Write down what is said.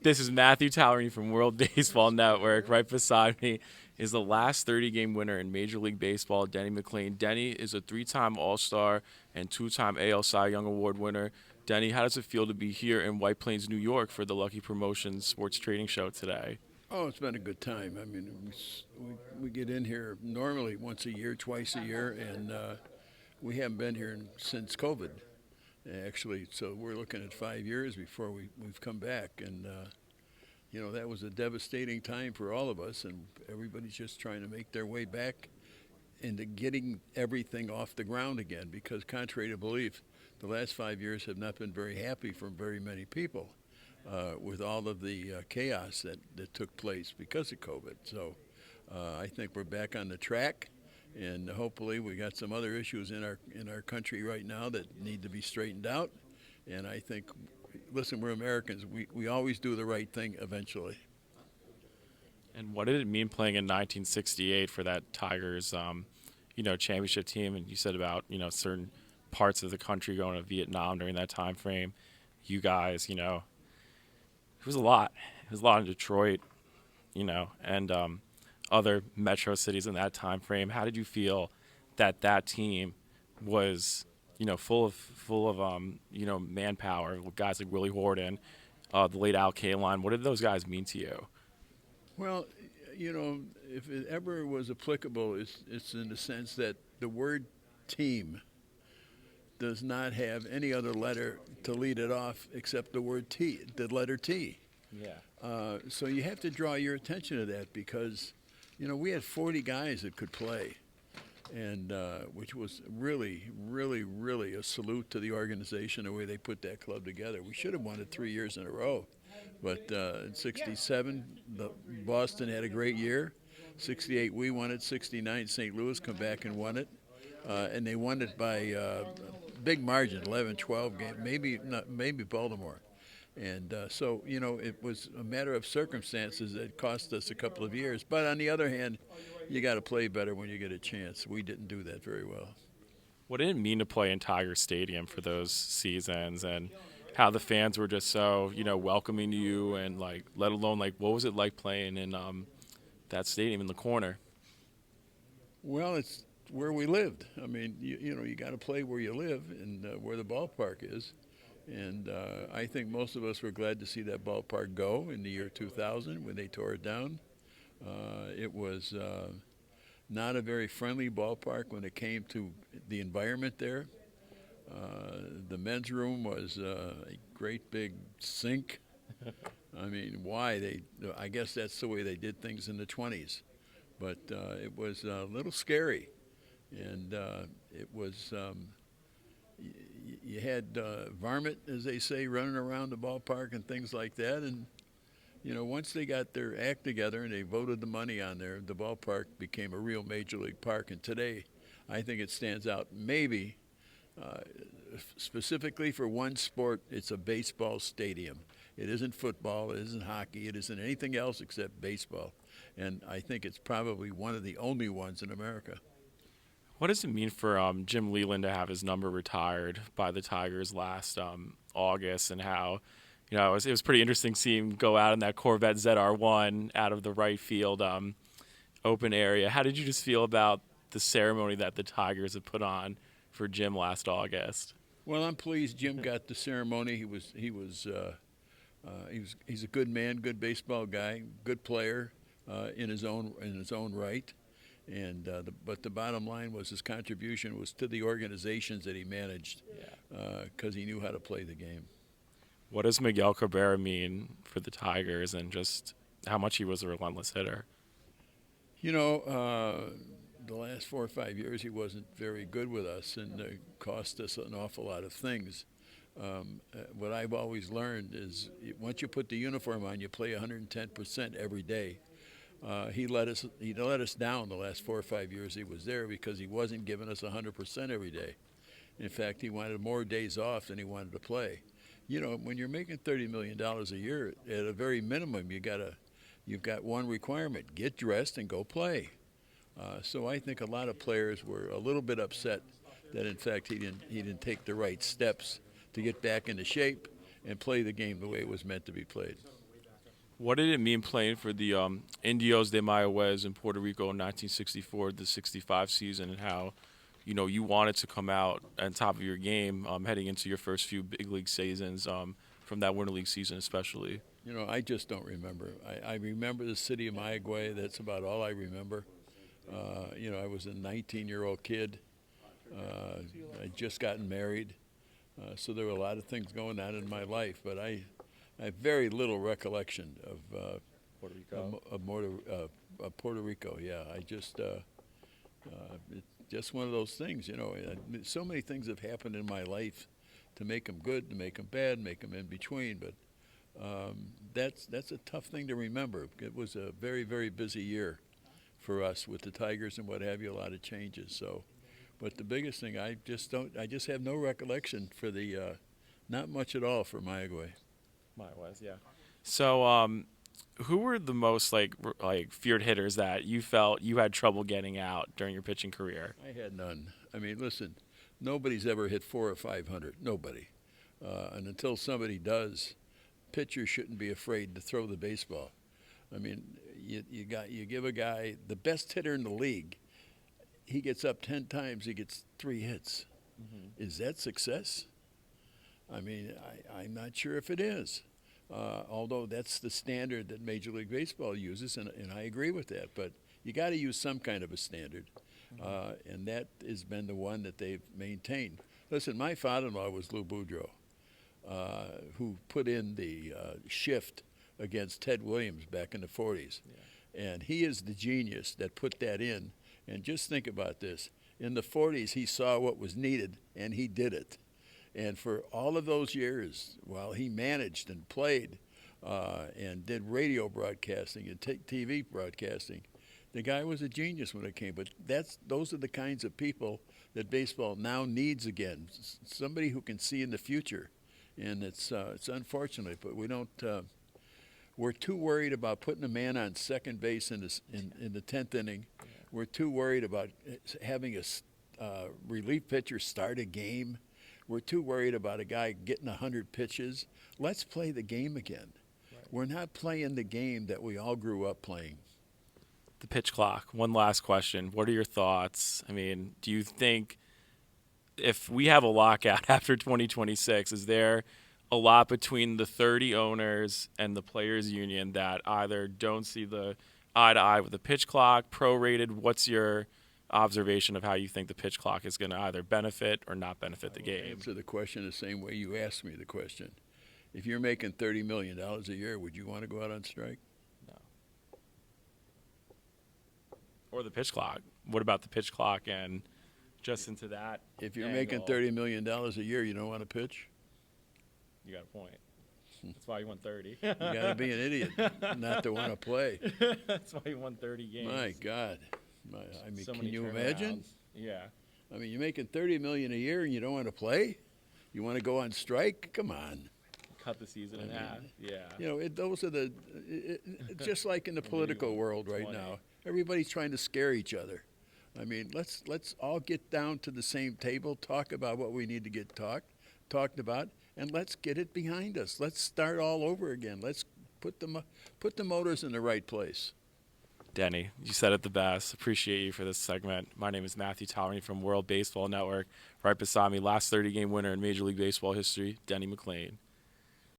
This is Matthew Towery from World Baseball Network. Right beside me is the last 30-game winner in Major League Baseball, Denny McLain. Denny is a three-time All-Star and two-time AL Cy Young Award winner. Denny, how does it feel to be here in White Plains, New York for the Lucky Promotions Sports Trading Show today? Oh, it's been a good time. I mean, we get in here normally once a year, twice a year, and we haven't been here since COVID, actually. So we're looking at 5 years before we've come back. And, that was a devastating time for all of us, and everybody's just trying to make their way back into getting everything off the ground again because, contrary to belief, the last 5 years have not been very happy for very many people with all of the chaos that took place because of COVID. So I think we're back on the track, and hopefully we got some other issues in our country right now that need to be straightened out. And I think, listen, we're Americans. We always do the right thing eventually. And what did it mean playing in 1968 for that Tigers, championship team? And you said about, certain parts of the country going to Vietnam during that time frame. You guys, it was a lot. It was a lot in Detroit, and other metro cities in that time frame. How did you feel that team was, full of manpower, with guys like Willie Horton, the late Al Kaline? What did those guys mean to you? Well, if it ever was applicable, it's in the sense that the word team does not have any other letter to lead it off except the word T, the letter T. Yeah. So you have to draw your attention to that because, we had 40 guys that could play, and which was really, really, really a salute to the organization the way they put that club together. We should have won it 3 years in a row, but in '67, Boston had a great year. '68, we won it. '69, St. Louis come back and won it, and they won it by big margin, 11, 12 game, maybe not, maybe Baltimore. And so, it was a matter of circumstances that cost us a couple of years. But on the other hand, you got to play better when you get a chance. We didn't do that very well. What did it mean to play in Tiger Stadium for those seasons, and how the fans were just so, welcoming to you, and like, let alone like, what was it like playing in that stadium in the corner? Well, it's where we lived. I mean, you got to play where you live and where the ballpark is. And I think most of us were glad to see that ballpark go in the year 2000 when they tore it down. It was not a very friendly ballpark when it came to the environment there. The men's room was a great big sink. I mean, why? I guess that's the way they did things in the 20s. But it was a little scary. And it was you had varmint, as they say, running around the ballpark and things like that. And once they got their act together and they voted the money on there, the ballpark became a real major league park. And today, I think it stands out. Maybe uh, specifically for one sport, it's a baseball stadium. It isn't football. It isn't hockey. It isn't anything else except baseball. And I think it's probably one of the only ones in America. What does it mean for Jim Leland to have his number retired by the Tigers last August, and how, it was pretty interesting seeing him go out in that Corvette ZR1 out of the right field open area. How did you just feel about the ceremony that the Tigers have put on for Jim last August? Well, I'm pleased Jim got the ceremony. He's a good man, good baseball guy, good player in his own right. And but the bottom line was his contribution was to the organizations that he managed because he knew how to play the game. What does Miguel Cabrera mean for the Tigers, and just how much he was a relentless hitter? You know, the last 4 or 5 years he wasn't very good with us and cost us an awful lot of things. What I've always learned is once you put the uniform on, you play 110% every day. He let us down the last 4 or 5 years he was there because he wasn't giving us 100% every day. In fact, he wanted more days off than he wanted to play. When you're making $30 million a year, at a very minimum, you've got one requirement: get dressed and go play. So I think a lot of players were a little bit upset that, in fact, he didn't take the right steps to get back into shape and play the game the way it was meant to be played. What did it mean playing for the Indios de Mayaguez in Puerto Rico in 1964, the '65 season, and how, you wanted to come out on top of your game heading into your first few big league seasons from that Winter League season, especially? I just don't remember. I remember the city of Mayaguez. That's about all I remember. I was a 19-year-old kid. I'd just gotten married. So there were a lot of things going on in my life, but I have very little recollection Puerto Rico. Puerto Rico. Yeah, it's just one of those things. So many things have happened in my life to make them good, to make them bad, make them in between. But that's a tough thing to remember. It was a very, very busy year for us with the Tigers and what have you. A lot of changes. So, but the biggest thing, I just have no recollection for the, not much at all for Mayaguez. Mayaguez, yeah. So, who were the most like feared hitters that you felt you had trouble getting out during your pitching career? I had none. I mean, listen, nobody's ever hit 400 or 500. Nobody. And until somebody does, pitchers shouldn't be afraid to throw the baseball. I mean, you give a guy the best hitter in the league. He gets up 10 times, he gets 3 hits. Mm-hmm. Is that success? I mean, I'm not sure if it is. Although that's the standard that Major League Baseball uses, and I agree with that. But you got to use some kind of a standard, and that has been the one that they've maintained. Listen, my father-in-law was Lou Boudreau, who put in the shift against Ted Williams back in the 40s. Yeah. And he is the genius that put that in. And just think about this. In the 40s, he saw what was needed, and he did it. And for all of those years, while he managed and played and did radio broadcasting and TV broadcasting, the guy was a genius when it came. But those are the kinds of people that baseball now needs again. Somebody who can see in the future. And it's unfortunate, but we don't. We're too worried about putting a man on second base in the 10th inning. Yeah. We're too worried about having a relief pitcher start a game. We're too worried about a guy getting 100 pitches. Let's play the game again. Right. We're not playing the game that we all grew up playing. The pitch clock. One last question. What are your thoughts? I mean, do you think if we have a lockout after 2026, is there a lot between the 30 owners and the players union that either don't see the eye to eye with the pitch clock, prorated? What's your observation of how you think the pitch clock is going to either benefit or not benefit the game? Answer the question the same way you asked me the question. If you're making $30 million a year, would you want to go out on strike? No. Or the pitch clock. What about the pitch clock and just into that? If you're making $30 million a year, you don't want to pitch? You got a point. That's why you won 30. You got to be an idiot not to want to play. That's why you won 30 games. My God. I mean, so can you imagine? Yeah. I mean, you're making $30 million a year and you don't want to play? You want to go on strike? Come on. Cut the season in half. Yeah. Those are just like in the political world right 20. now. Everybody's trying to scare each other. I mean, let's all get down to the same table, talk about what we need to get talked about, and let's get it behind us. Let's start all over again. Let's put the motors in the right place. Denny, you said it the best. Appreciate you for this segment. My name is Matthew Towery from World Baseball Network. Right beside me, last 30-game winner in Major League Baseball history, Denny McLain.